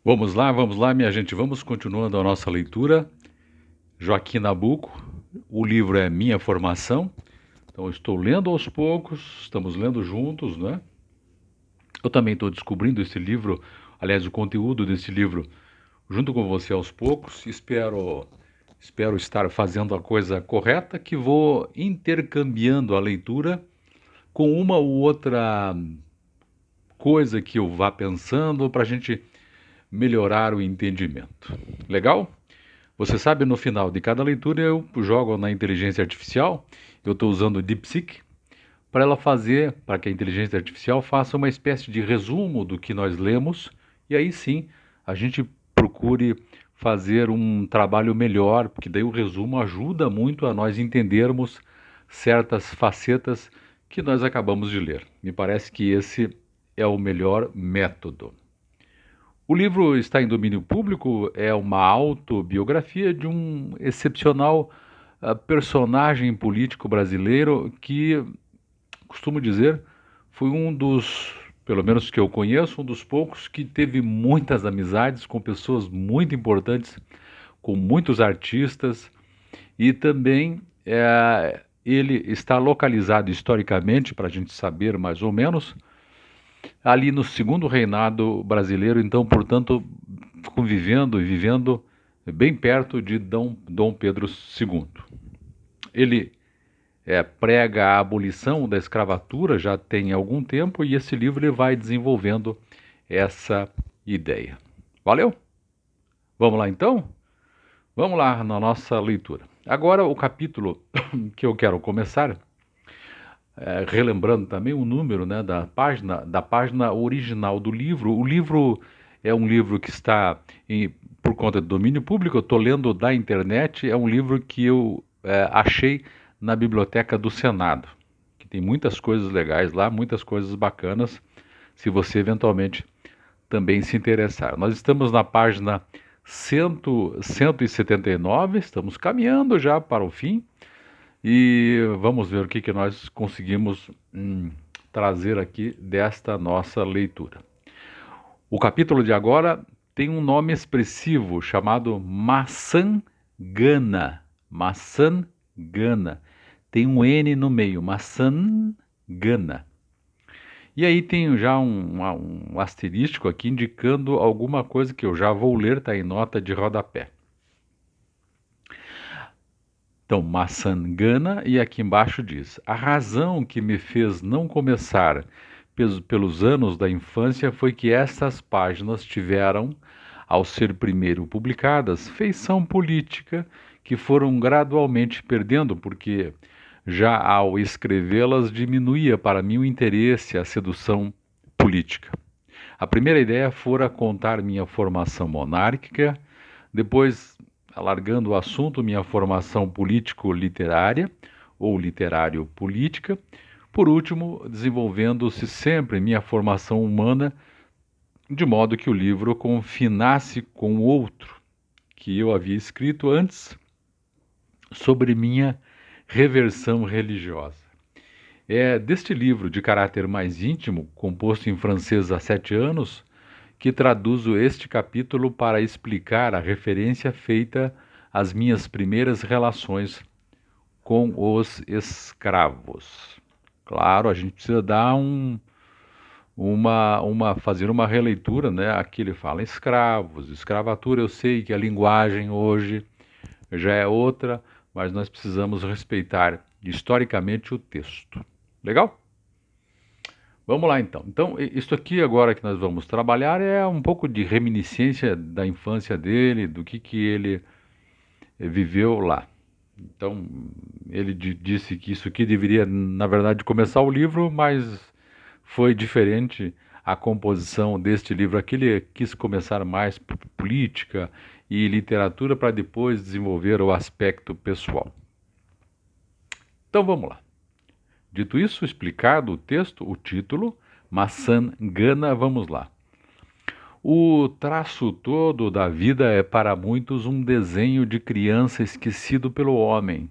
Vamos lá, minha gente. Vamos continuando a nossa leitura. Joaquim Nabuco, o livro é Minha Formação. Então, eu estou lendo aos poucos, estamos lendo juntos, né? Eu também estou descobrindo esse livro, aliás, o conteúdo desse livro, junto com você aos poucos. Espero estar fazendo a coisa correta, que vou intercambiando a leitura com uma ou outra coisa que eu vá pensando para a gente melhorar o entendimento. Legal? Você sabe, no final de cada leitura eu jogo na inteligência artificial, eu estou usando o DeepSeek, para que a inteligência artificial faça uma espécie de resumo do que nós lemos, e aí sim a gente procure fazer um trabalho melhor, porque daí o resumo ajuda muito a nós entendermos certas facetas que nós acabamos de ler. Me parece que esse é o melhor método. O livro está em domínio público, é uma autobiografia de um excepcional personagem político brasileiro que, costumo dizer, foi um dos, pelo menos que eu conheço, um dos poucos que teve muitas amizades com pessoas muito importantes, com muitos artistas, e também ele está localizado historicamente, para a gente saber mais ou menos, ali no segundo reinado brasileiro, então, portanto, convivendo e vivendo bem perto de Dom Pedro II. Ele prega a abolição da escravatura já tem algum tempo e esse livro ele vai desenvolvendo essa ideia. Valeu? Vamos lá então? Vamos lá na nossa leitura. Agora o capítulo que eu quero começar relembrando também o número, né, da página original do livro. O livro é um livro que está por conta do domínio público, eu estou lendo da internet, é um livro que eu achei na Biblioteca do Senado, que tem muitas coisas legais lá, muitas coisas bacanas, se você eventualmente também se interessar. Nós estamos na página 179, estamos caminhando já para o fim, e vamos ver o que nós conseguimos trazer aqui desta nossa leitura. O capítulo de agora tem um nome expressivo chamado Maçã Gana. Maçã Gana. Tem um N no meio, Maçã Gana. E aí tem já um asterístico aqui indicando alguma coisa que eu já vou ler, está em nota de rodapé. Então, Maçangana, e aqui embaixo diz: a razão que me fez não começar pelos anos da infância foi que estas páginas tiveram, ao ser primeiro publicadas, feição política que foram gradualmente perdendo, porque já ao escrevê-las diminuía para mim o interesse, a sedução política. A primeira ideia fora contar minha formação monárquica, depois, alargando o assunto, minha formação político-literária ou literário-política. Por último, desenvolvendo-se sempre minha formação humana, de modo que o livro confinasse com outro que eu havia escrito antes sobre minha reversão religiosa. É deste livro de caráter mais íntimo, composto em francês há 7 anos, que traduzo este capítulo para explicar a referência feita às minhas primeiras relações com os escravos. Claro, a gente precisa dar fazer uma releitura, né? Aqui ele fala escravos, escravatura. Eu sei que a linguagem hoje já é outra, mas nós precisamos respeitar historicamente o texto. Legal? Vamos lá então. Então, isso aqui agora que nós vamos trabalhar é um pouco de reminiscência da infância dele, do que ele viveu lá. Então, ele disse que isso aqui deveria, na verdade, começar o livro, mas foi diferente a composição deste livro. Aqui ele quis começar mais por política e literatura para depois desenvolver o aspecto pessoal. Então, vamos lá. Dito isso, explicado o texto, o título, Maçangana, vamos lá. O traço todo da vida é para muitos um desenho de criança esquecido pelo homem,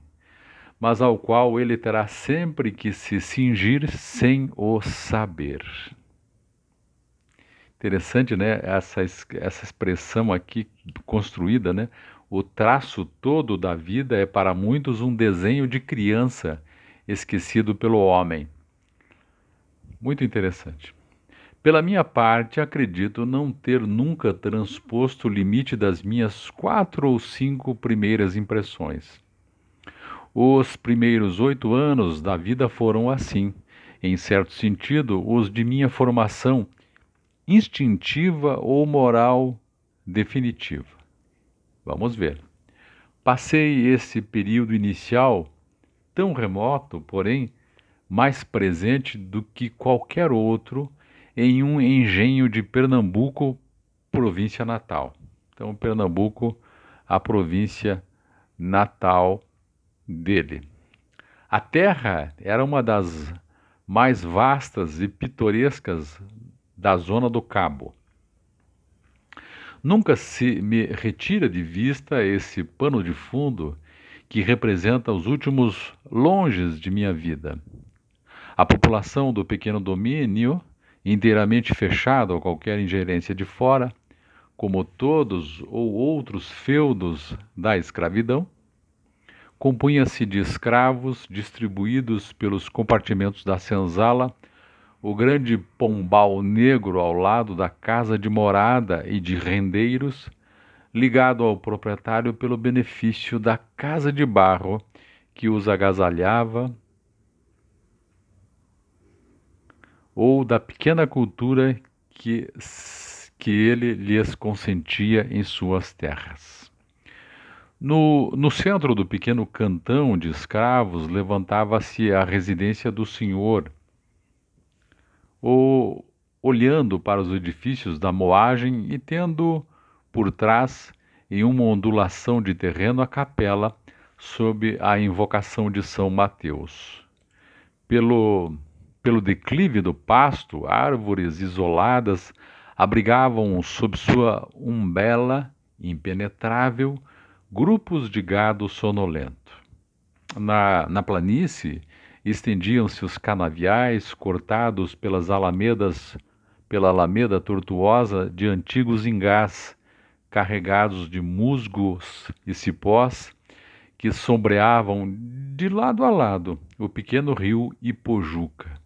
mas ao qual ele terá sempre que se cingir sem o saber. Interessante, né? Essa expressão aqui construída, né? O traço todo da vida é para muitos um desenho de criança esquecido pelo homem. Muito interessante. Pela minha parte, acredito não ter nunca transposto o limite das minhas 4 ou 5 primeiras impressões. Os primeiros 8 anos da vida foram assim, em certo sentido, os de minha formação instintiva ou moral definitiva. Vamos ver. Passei esse período inicial tão remoto, porém mais presente do que qualquer outro, em um engenho de Pernambuco, província natal. Então, Pernambuco, a província natal dele. A terra era uma das mais vastas e pitorescas da zona do Cabo. Nunca se me retira de vista esse pano de fundo que representa os últimos longes de minha vida. A população do pequeno domínio, inteiramente fechado a qualquer ingerência de fora, como todos ou outros feudos da escravidão, compunha-se de escravos distribuídos pelos compartimentos da senzala, o grande pombal negro ao lado da casa de morada e de rendeiros, ligado ao proprietário pelo benefício da casa de barro que os agasalhava ou da pequena cultura que ele lhes consentia em suas terras. No centro do pequeno cantão de escravos levantava-se a residência do senhor, olhando para os edifícios da moagem e tendo por trás, em uma ondulação de terreno, a capela sob a invocação de São Mateus. Pelo declive do pasto, árvores isoladas abrigavam sob sua umbela impenetrável grupos de gado sonolento. Na planície estendiam-se os canaviais cortados pela alameda tortuosa de antigos ingás, carregados de musgos e cipós, que sombreavam de lado a lado o pequeno rio Ipojuca.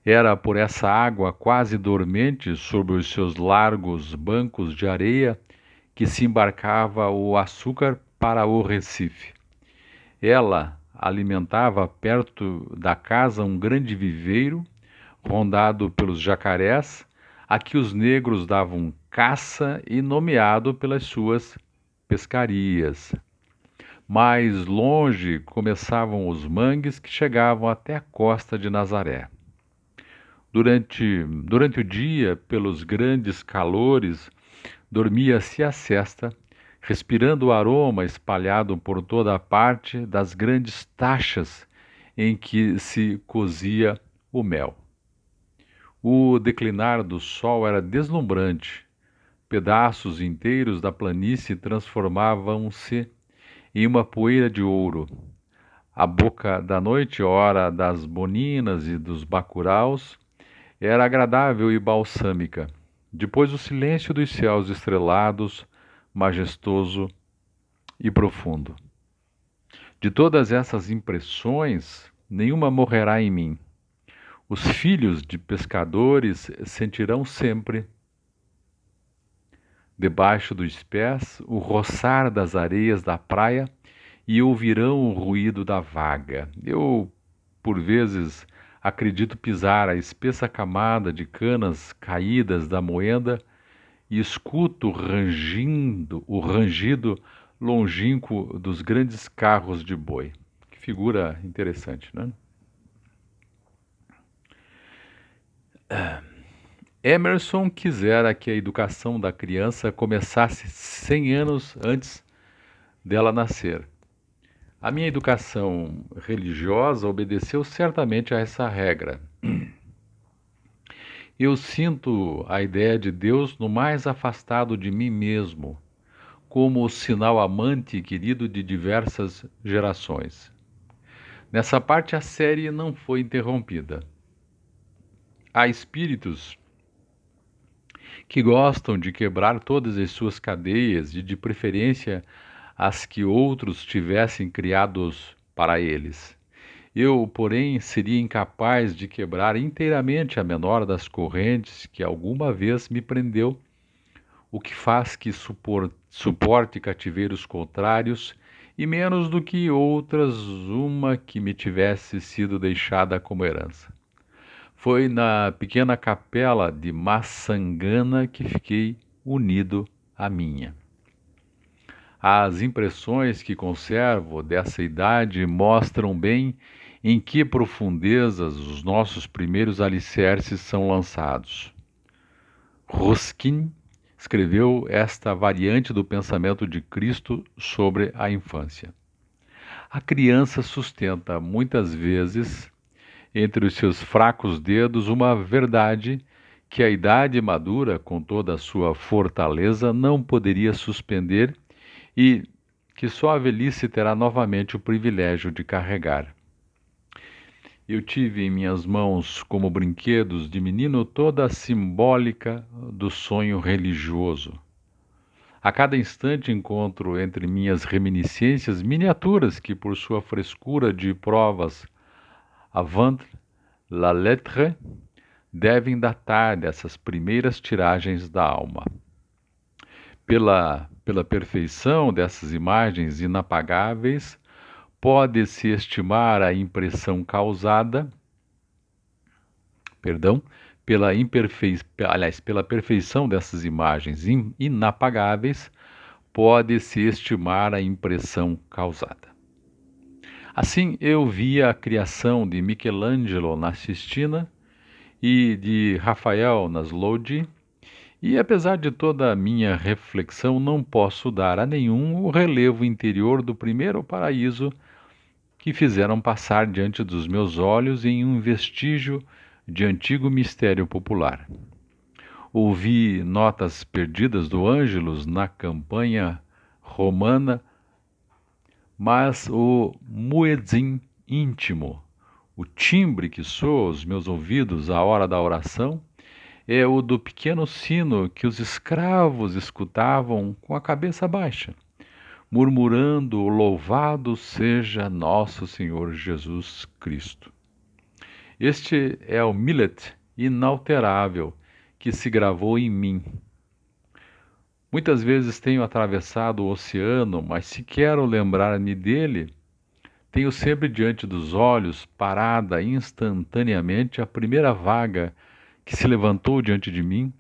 Era por essa água quase dormente sobre os seus largos bancos de areia que se embarcava o açúcar para o Recife. Ela alimentava perto da casa um grande viveiro, rondado pelos jacarés, a que os negros davam caça e nomeado pelas suas pescarias. Mais longe começavam os mangues que chegavam até a costa de Nazaré. Durante o dia, pelos grandes calores, dormia-se a sesta, respirando o aroma espalhado por toda a parte das grandes tachas em que se cozia o mel. O declinar do sol era deslumbrante. Pedaços inteiros da planície transformavam-se em uma poeira de ouro. A boca da noite, hora das boninas e dos bacuraus, era agradável e balsâmica. Depois o silêncio dos céus estrelados, majestoso e profundo. De todas essas impressões, nenhuma morrerá em mim. Os filhos de pescadores sentirão sempre, debaixo dos pés, o roçar das areias da praia e ouvirão o ruído da vaga. Eu, por vezes, acredito pisar a espessa camada de canas caídas da moenda e escuto o rangido longínquo dos grandes carros de boi. Que figura interessante, né? Emerson quisera que a educação da criança começasse 100 anos antes dela nascer. A minha educação religiosa obedeceu certamente a essa regra. Eu sinto a ideia de Deus no mais afastado de mim mesmo, como o sinal amante e querido de diversas gerações. Nessa parte, a série não foi interrompida. há espíritos que gostam de quebrar todas as suas cadeias e, de preferência, as que outros tivessem criados para eles. Eu, porém, seria incapaz de quebrar inteiramente a menor das correntes que alguma vez me prendeu, o que faz que suporte cativeiros contrários e menos do que outras uma que me tivesse sido deixada como herança. Foi na pequena capela de Maçangana que fiquei unido à minha. As impressões que conservo dessa idade mostram bem em que profundezas os nossos primeiros alicerces são lançados. Ruskin escreveu esta variante do pensamento de Cristo sobre a infância. A criança sustenta muitas vezes entre os seus fracos dedos uma verdade que a idade madura, com toda a sua fortaleza, não poderia suspender e que só a velhice terá novamente o privilégio de carregar. Eu tive em minhas mãos, como brinquedos de menino, toda a simbólica do sonho religioso. A cada instante encontro entre minhas reminiscências miniaturas que, por sua frescura de provas avant la lettre, devem datar dessas primeiras tiragens da alma. Pela perfeição dessas imagens inapagáveis, pode-se estimar a impressão causada, pela perfeição dessas imagens inapagáveis, pode-se estimar a impressão causada. Assim, eu via a criação de Michelangelo na Sistina e de Rafael nas Lodi, e apesar de toda a minha reflexão, não posso dar a nenhum o relevo interior do primeiro paraíso que fizeram passar diante dos meus olhos em um vestígio de antigo mistério popular. Ouvi notas perdidas do Ângelus na campanha romana, mas o muezzin íntimo, o timbre que soa aos meus ouvidos à hora da oração, é o do pequeno sino que os escravos escutavam com a cabeça baixa, murmurando: Louvado seja nosso Senhor Jesus Cristo. Este é o millet inalterável que se gravou em mim. Muitas vezes tenho atravessado o oceano, mas se quero lembrar-me dele, tenho sempre diante dos olhos, parada instantaneamente, a primeira vaga que se levantou diante de mim,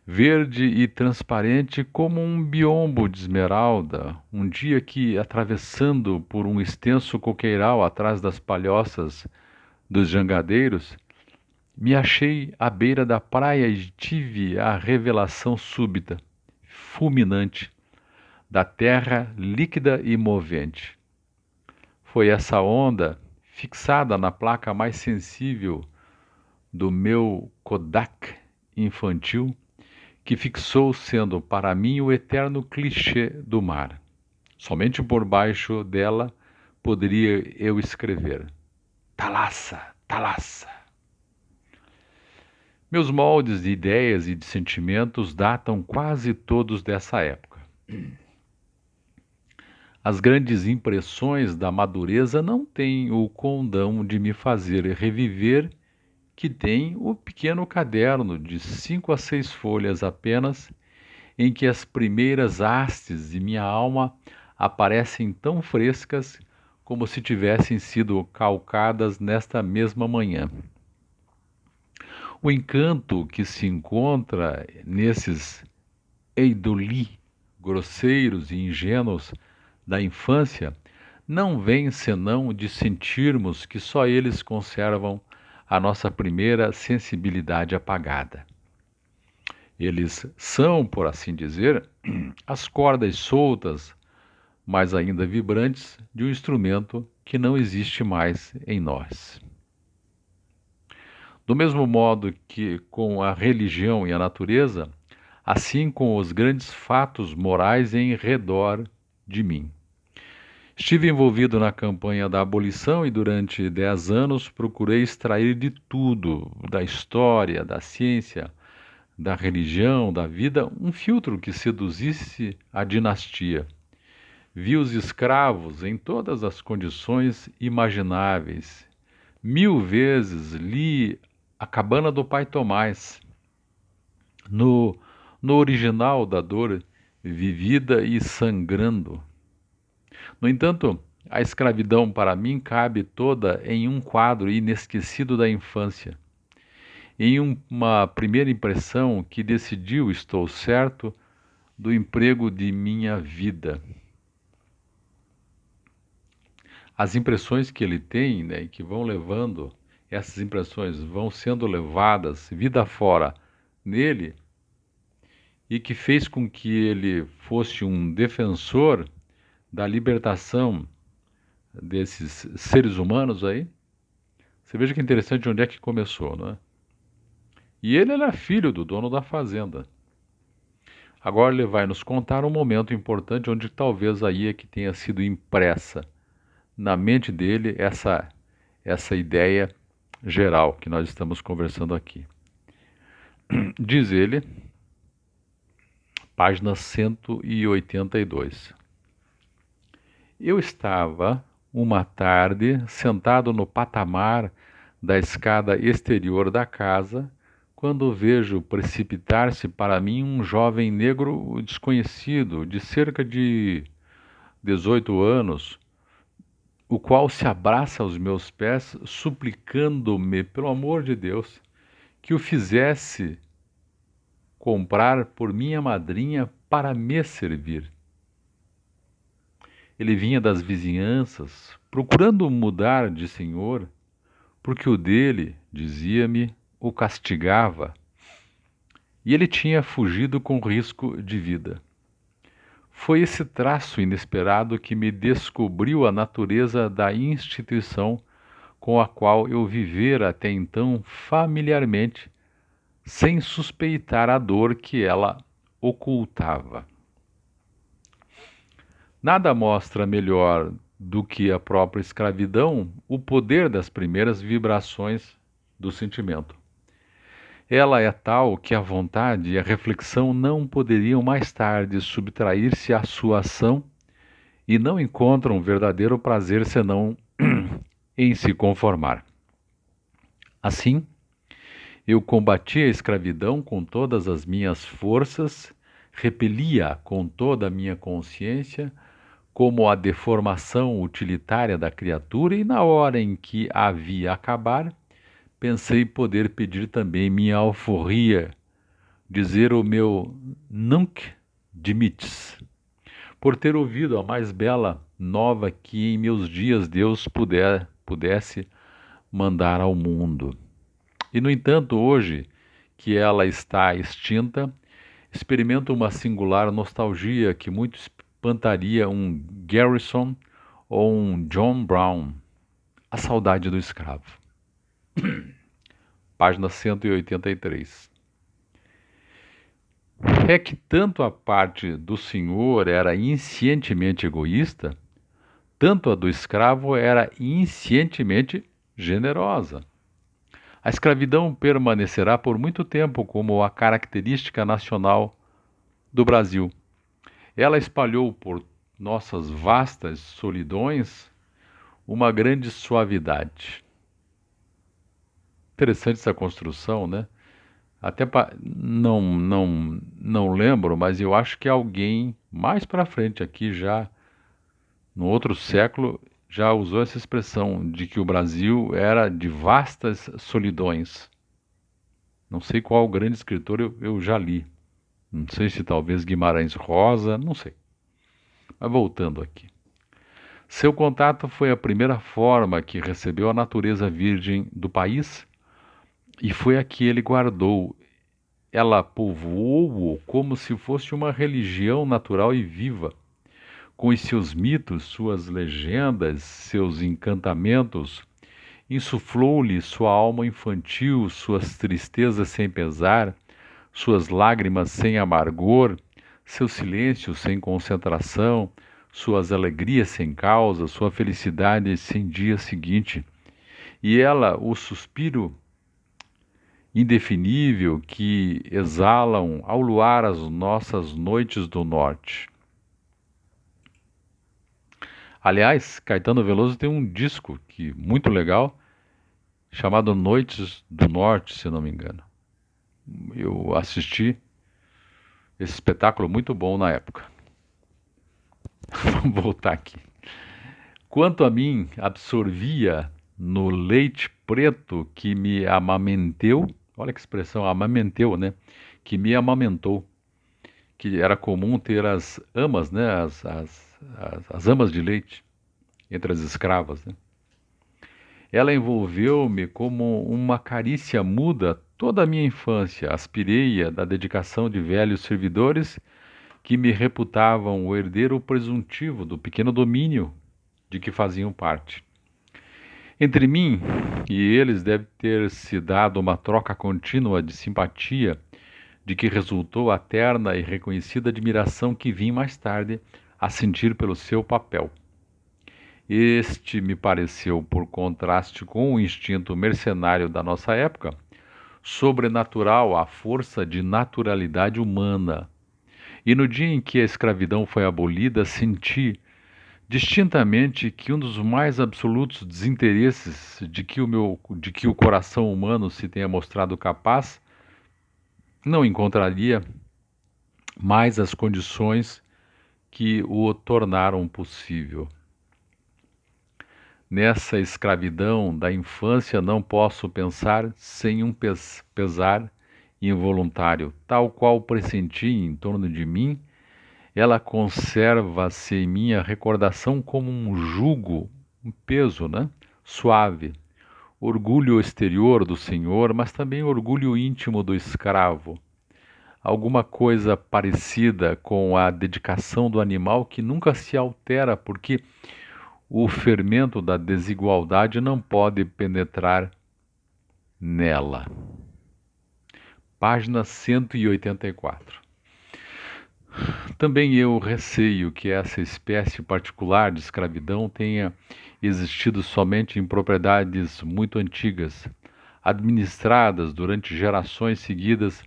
verde e transparente como um biombo de esmeralda, um dia que, atravessando por um extenso coqueiral atrás das palhoças dos jangadeiros, me achei à beira da praia e tive a revelação súbita, fulminante, da terra líquida e movente. Foi essa onda, fixada na placa mais sensível do meu Kodak infantil, que fixou sendo para mim o eterno clichê do mar. Somente por baixo dela poderia eu escrever: Thalassa, Thalassa. Meus moldes de ideias e de sentimentos datam quase todos dessa época. As grandes impressões da madureza não têm o condão de me fazer reviver que tem o pequeno caderno de 5 a 6 folhas apenas, em que as primeiras hastes de minha alma aparecem tão frescas como se tivessem sido calcadas nesta mesma manhã. O encanto que se encontra nesses eidolis grosseiros e ingênuos da infância não vem senão de sentirmos que só eles conservam a nossa primeira sensibilidade apagada. Eles são, por assim dizer, as cordas soltas, mas ainda vibrantes, de um instrumento que não existe mais em nós. Do mesmo modo que com a religião e a natureza, assim com os grandes fatos morais em redor de mim. Estive envolvido na campanha da abolição e durante 10 anos procurei extrair de tudo, da história, da ciência, da religião, da vida, um filtro que seduzisse a dinastia. Vi os escravos em todas as condições imagináveis. 1000 vezes li A Cabana do Pai Tomás, no, no original da dor vivida e sangrando. No entanto, a escravidão para mim cabe toda em um quadro inesquecido da infância, em uma primeira impressão que decidiu, estou certo, do emprego de minha vida. As impressões que ele tem, né, e que vão levando, essas impressões vão sendo levadas vida fora nele, e que fez com que ele fosse um defensor da libertação desses seres humanos aí. Você veja que interessante onde é que começou, não é? E ele era filho do dono da fazenda. Agora ele vai nos contar um momento importante onde talvez aí é que tenha sido impressa na mente dele essa ideia geral que nós estamos conversando aqui. Diz ele, página 182. Eu estava, uma tarde, sentado no patamar da escada exterior da casa, quando vejo precipitar-se para mim um jovem negro desconhecido, de cerca de 18 anos, o qual se abraça aos meus pés, suplicando-me, pelo amor de Deus, que o fizesse comprar por minha madrinha para me servir. Ele vinha das vizinhanças, procurando mudar de senhor, porque o dele, dizia-me, o castigava, e ele tinha fugido com risco de vida. Foi esse traço inesperado que me descobriu a natureza da instituição com a qual eu vivera até então familiarmente, sem suspeitar a dor que ela ocultava. Nada mostra melhor do que a própria escravidão o poder das primeiras vibrações do sentimento. Ela é tal que a vontade e a reflexão não poderiam mais tarde subtrair-se à sua ação e não encontram verdadeiro prazer senão em se conformar. Assim, eu combati a escravidão com todas as minhas forças, repelia com toda a minha consciência como a deformação utilitária da criatura, e na hora em que a vi acabar, pensei poder pedir também minha alforria, dizer o meu nunc dimittis, por ter ouvido a mais bela nova que em meus dias Deus pudesse mandar ao mundo. E, no entanto, hoje que ela está extinta, experimento uma singular nostalgia que muito espantaria um Garrison ou um John Brown, a saudade do escravo. Página 183. É que tanto a parte do senhor era inscientemente egoísta, tanto a do escravo era inscientemente generosa. A escravidão permanecerá por muito tempo como a característica nacional do Brasil. Ela espalhou por nossas vastas solidões uma grande suavidade. Interessante essa construção, né? Até não lembro, mas eu acho que alguém mais para frente aqui já no outro século já usou essa expressão de que o Brasil era de vastas solidões. Não sei qual grande escritor eu já li. Não sei se talvez Guimarães Rosa, não sei. Mas voltando aqui. Seu contato foi a primeira forma que recebeu a natureza virgem do país e foi a que ele guardou. Ela povoou-o como se fosse uma religião natural e viva, com os seus mitos, suas legendas, seus encantamentos. Insuflou-lhe sua alma infantil, suas tristezas sem pesar, suas lágrimas sem amargor, seu silêncio sem concentração, suas alegrias sem causa, sua felicidade sem dia seguinte. E ela, o suspiro indefinível que exalam ao luar as nossas noites do norte. Aliás, Caetano Veloso tem um disco muito legal, chamado Noites do Norte, se não me engano. Eu assisti esse espetáculo muito bom na época. Vamos voltar aqui. Quanto a mim, absorvia no leite preto que me amamentou, olha que expressão, amamentou, né? Que me amamentou, que era comum ter as amas, né? As amas de leite entre as escravas, né? Ela envolveu-me como uma carícia muda toda a minha infância. Aspirei-a da dedicação de velhos servidores que me reputavam o herdeiro presuntivo do pequeno domínio de que faziam parte. Entre mim e eles deve ter se dado uma troca contínua de simpatia, de que resultou a terna e reconhecida admiração que vim mais tarde a sentir pelo seu papel. Este me pareceu, por contraste com o instinto mercenário da nossa época, sobrenatural à força de naturalidade humana. E no dia em que a escravidão foi abolida, senti distintamente que um dos mais absolutos desinteresses de que o coração humano se tenha mostrado capaz não encontraria mais as condições que o tornaram possível. Nessa escravidão da infância não posso pensar sem um pesar involuntário, tal qual pressenti em torno de mim. Ela conserva-se em minha recordação como um jugo, um peso, né? Suave. Orgulho exterior do senhor, mas também orgulho íntimo do escravo. Alguma coisa parecida com a dedicação do animal que nunca se altera, porque o fermento da desigualdade não pode penetrar nela. Página 184. Também eu receio que essa espécie particular de escravidão tenha existido somente em propriedades muito antigas, administradas durante gerações seguidas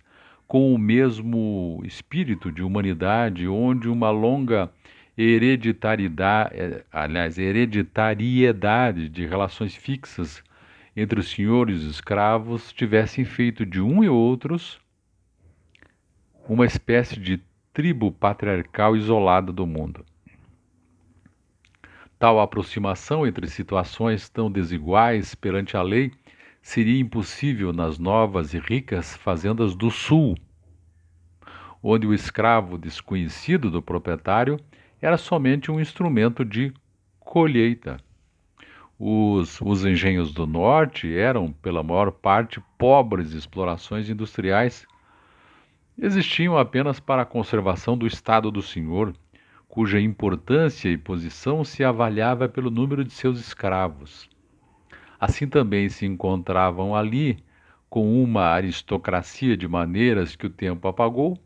com o mesmo espírito de humanidade, onde uma longa hereditariedade de relações fixas entre os senhores e os escravos tivessem feito de um e outros uma espécie de tribo patriarcal isolada do mundo. Tal aproximação entre situações tão desiguais perante a lei seria impossível nas novas e ricas fazendas do sul, onde o escravo desconhecido do proprietário era somente um instrumento de colheita. Os engenhos do norte eram, pela maior parte, pobres explorações industriais. Existiam apenas para a conservação do estado do senhor, cuja importância e posição se avaliava pelo número de seus escravos. Assim também se encontravam ali, com uma aristocracia de maneiras que o tempo apagou,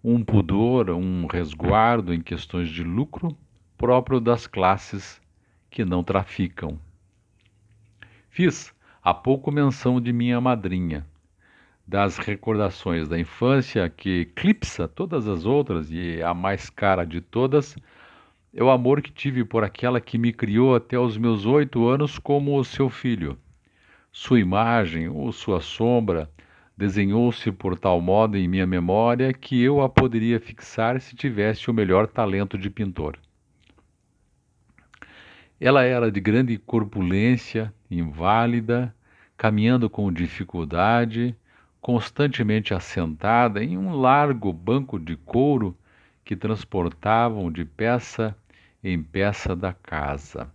um pudor, um resguardo em questões de lucro próprio das classes que não traficam. Fiz há pouco menção de minha madrinha, das recordações da infância que eclipsa todas as outras e a mais cara de todas é o amor que tive por aquela que me criou até os meus 8 anos como seu filho. Sua imagem ou sua sombra desenhou-se por tal modo em minha memória que eu a poderia fixar se tivesse o melhor talento de pintor. Ela era de grande corpulência, inválida, caminhando com dificuldade, constantemente assentada em um largo banco de couro que transportavam de peça em peça da casa.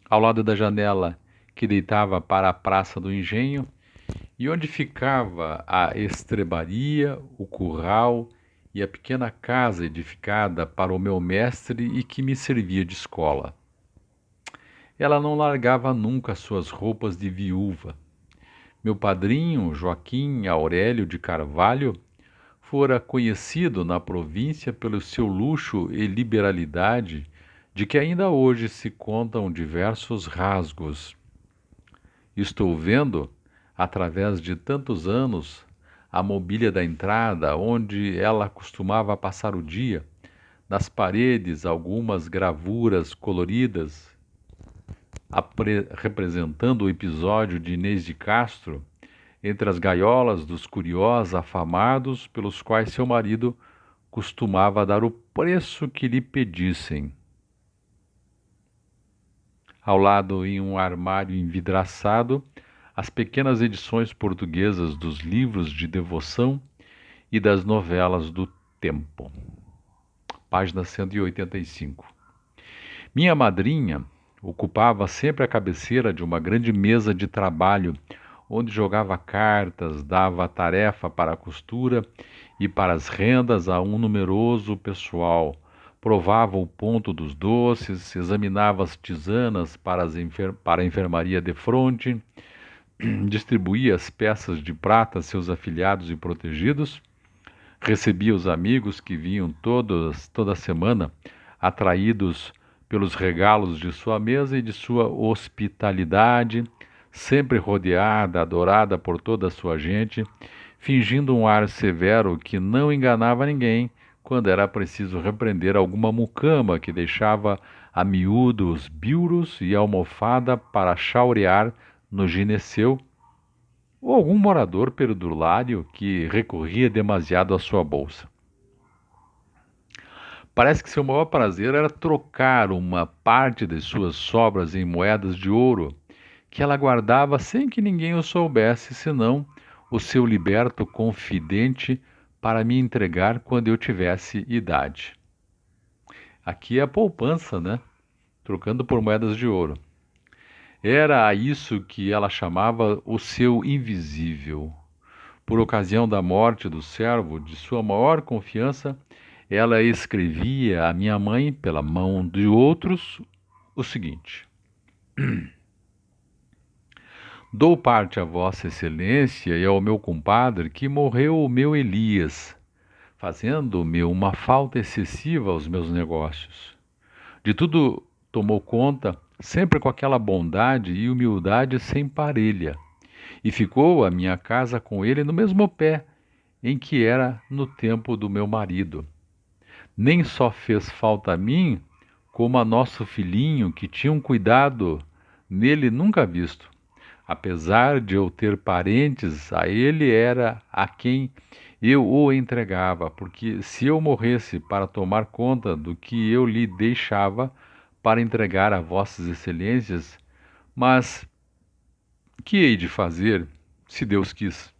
Ao lado da janela que deitava para a praça do engenho, e onde ficava a estrebaria, o curral e a pequena casa edificada para o meu mestre e que me servia de escola. Ela não largava nunca suas roupas de viúva. Meu padrinho, Joaquim Aurélio de Carvalho, fora conhecido na província pelo seu luxo e liberalidade, de que ainda hoje se contam diversos rasgos. Estou vendo, através de tantos anos, a mobília da entrada, onde ela costumava passar o dia, nas paredes algumas gravuras coloridas, representando o episódio de Inês de Castro, entre as gaiolas dos curiosos afamados pelos quais seu marido costumava dar o preço que lhe pedissem. Ao lado, em um armário envidraçado, as pequenas edições portuguesas dos livros de devoção e das novelas do tempo. Página 185. Minha madrinha ocupava sempre a cabeceira de uma grande mesa de trabalho, onde jogava cartas, dava tarefa para a costura e para as rendas a um numeroso pessoal, provava o ponto dos doces, examinava as tisanas para a enfermaria defronte, distribuía as peças de prata a seus afilhados e protegidos, recebia os amigos que vinham toda semana, atraídos pelos regalos de sua mesa e de sua hospitalidade, sempre rodeada, adorada por toda a sua gente, fingindo um ar severo que não enganava ninguém quando era preciso repreender alguma mucama que deixava a miúdo os bilros e a almofada para chaurear no gineceu, ou algum morador perdulário que recorria demasiado à sua bolsa. Parece que seu maior prazer era trocar uma parte de suas sobras em moedas de ouro, que ela guardava sem que ninguém o soubesse, senão o seu liberto confidente para me entregar quando eu tivesse idade. Aqui é a poupança, né? Trocando por moedas de ouro. Era a isso que ela chamava o seu invisível. Por ocasião da morte do servo de sua maior confiança, ela escrevia à minha mãe, pela mão de outros, o seguinte: dou parte a Vossa Excelência e ao meu compadre que morreu o meu Elias, fazendo-me uma falta excessiva aos meus negócios. De tudo tomou conta, sempre com aquela bondade e humildade sem parelha, e ficou a minha casa com ele no mesmo pé em que era no tempo do meu marido. Nem só fez falta a mim, como a nosso filhinho, que tinha um cuidado nele nunca visto. Apesar de eu ter parentes, a ele era a quem eu o entregava, porque se eu morresse para tomar conta do que eu lhe deixava para entregar a vossas excelências, mas que hei de fazer, se Deus quis?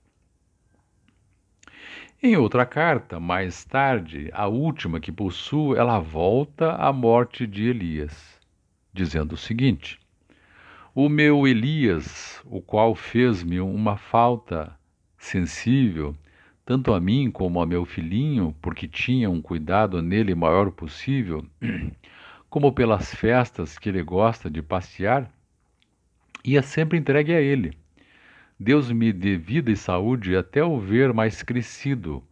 Em outra carta, mais tarde, a última que possuo, ela volta à morte de Elias, dizendo o seguinte: o meu Elias, o qual fez-me uma falta sensível, tanto a mim como a meu filhinho, porque tinha um cuidado nele maior possível, como pelas festas que ele gosta de passear, ia sempre entregue a ele. Deus me dê vida e saúde até o ver mais crescido,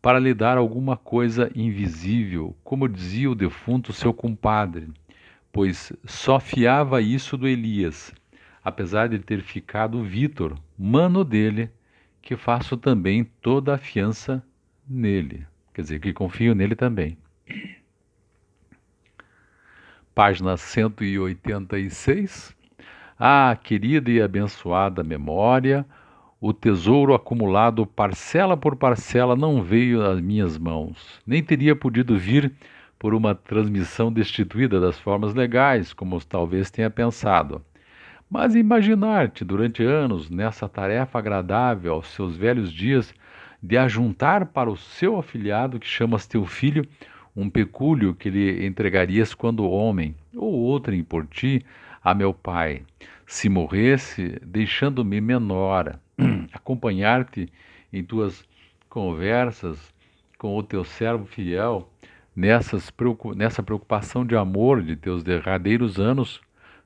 para lhe dar alguma coisa invisível, como dizia o defunto seu compadre, pois só fiava isso do Elias, apesar de ter ficado o Vítor, mano dele, que faço também toda a fiança nele, quer dizer, que confio nele também. Página 186. Ah, querida e abençoada memória, o tesouro acumulado parcela por parcela não veio às minhas mãos, nem teria podido vir por uma transmissão destituída das formas legais, como talvez tenha pensado. Mas imaginar-te durante anos nessa tarefa agradável aos seus velhos dias de ajuntar para o seu afilhado, que chamas teu filho, um pecúlio que lhe entregarias quando homem, ou outrem por ti, a meu pai, se morresse, deixando-me menor, acompanhar-te em tuas conversas com o teu servo fiel, nessa preocupação de amor de teus derradeiros anos,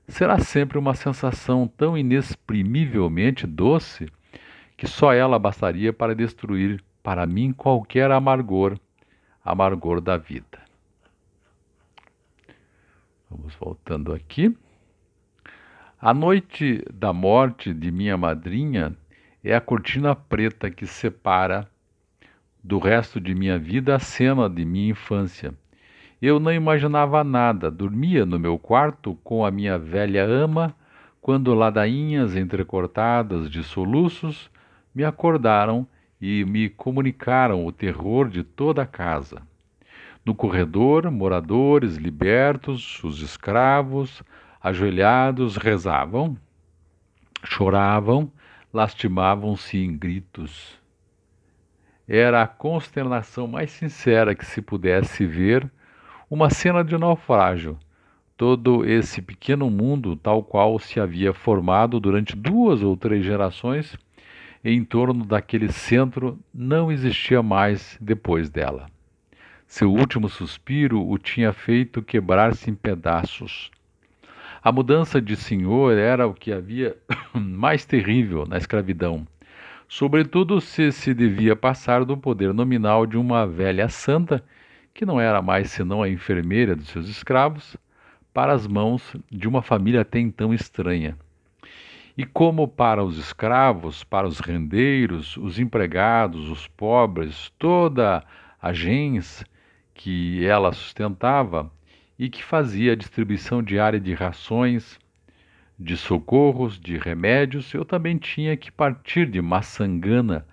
será sempre uma sensação tão inexprimivelmente doce que só ela bastaria para destruir para mim qualquer amargor da vida. Vamos voltando aqui. A noite da morte de minha madrinha é a cortina preta que separa do resto de minha vida a cena de minha infância. Eu não imaginava nada, dormia no meu quarto com a minha velha ama, quando ladainhas entrecortadas de soluços me acordaram e me comunicaram o terror de toda a casa. No corredor, moradores libertos, os escravos, ajoelhados, rezavam, choravam, lastimavam-se em gritos. Era a consternação mais sincera que se pudesse ver, uma cena de naufrágio. Todo esse pequeno mundo, tal qual se havia formado durante 2 ou 3 gerações, em torno daquele centro, não existia mais depois dela. Seu último suspiro o tinha feito quebrar-se em pedaços. A mudança de senhor era o que havia mais terrível na escravidão, sobretudo se devia passar do poder nominal de uma velha santa, que não era mais senão a enfermeira dos seus escravos, para as mãos de uma família até então estranha. E como para os escravos, para os rendeiros, os empregados, os pobres, toda a gens que ela sustentava e que fazia a distribuição diária de rações, de socorros, de remédios, eu também tinha que partir de Maçangana,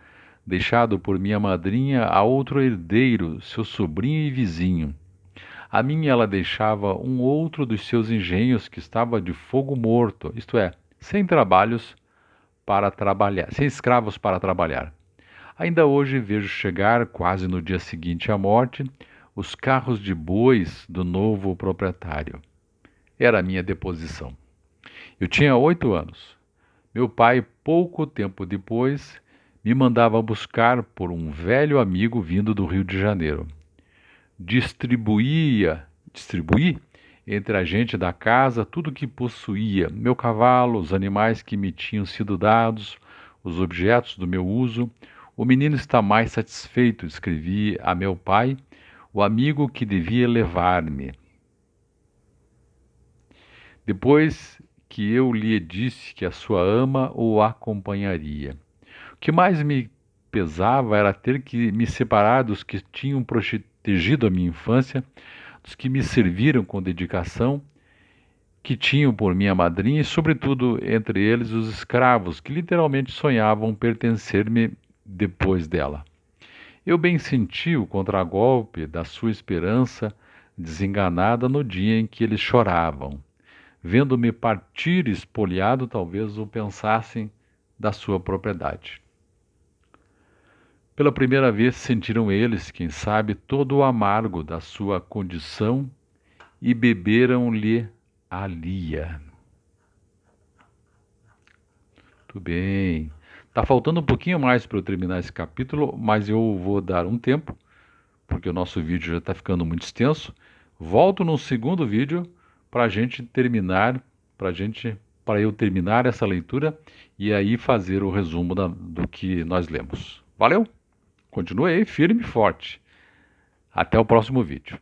deixado por minha madrinha a outro herdeiro, seu sobrinho e vizinho. A mim ela deixava um outro dos seus engenhos que estava de fogo morto, isto é, sem trabalhos para trabalhar, sem escravos para trabalhar. Ainda hoje vejo chegar, quase no dia seguinte à morte, os carros de bois do novo proprietário. Era a minha deposição. Eu tinha 8 anos. Meu pai, pouco tempo depois, me mandava buscar por um velho amigo vindo do Rio de Janeiro. Distribuí entre a gente da casa tudo o que possuía, meu cavalo, os animais que me tinham sido dados, os objetos do meu uso. O menino está mais satisfeito, escrevi a meu pai, o amigo que devia levar-me. Depois que eu lhe disse que a sua ama o acompanharia. O que mais me pesava era ter que me separar dos que tinham protegido a minha infância, dos que me serviram com dedicação, que tinham por minha madrinha e, sobretudo, entre eles, os escravos, que literalmente sonhavam pertencer-me depois dela. Eu bem senti o contragolpe da sua esperança desenganada no dia em que eles choravam. Vendo-me partir espoliado, talvez o pensassem da sua propriedade. Pela primeira vez sentiram eles, quem sabe, todo o amargo da sua condição e beberam-lhe a lia. Muito bem. Tá faltando um pouquinho mais para eu terminar esse capítulo, mas eu vou dar um tempo, porque o nosso vídeo já está ficando muito extenso. Volto no segundo vídeo para a gente terminar, para eu terminar essa leitura e aí fazer o resumo do que nós lemos. Valeu? Continue aí firme e forte. Até o próximo vídeo.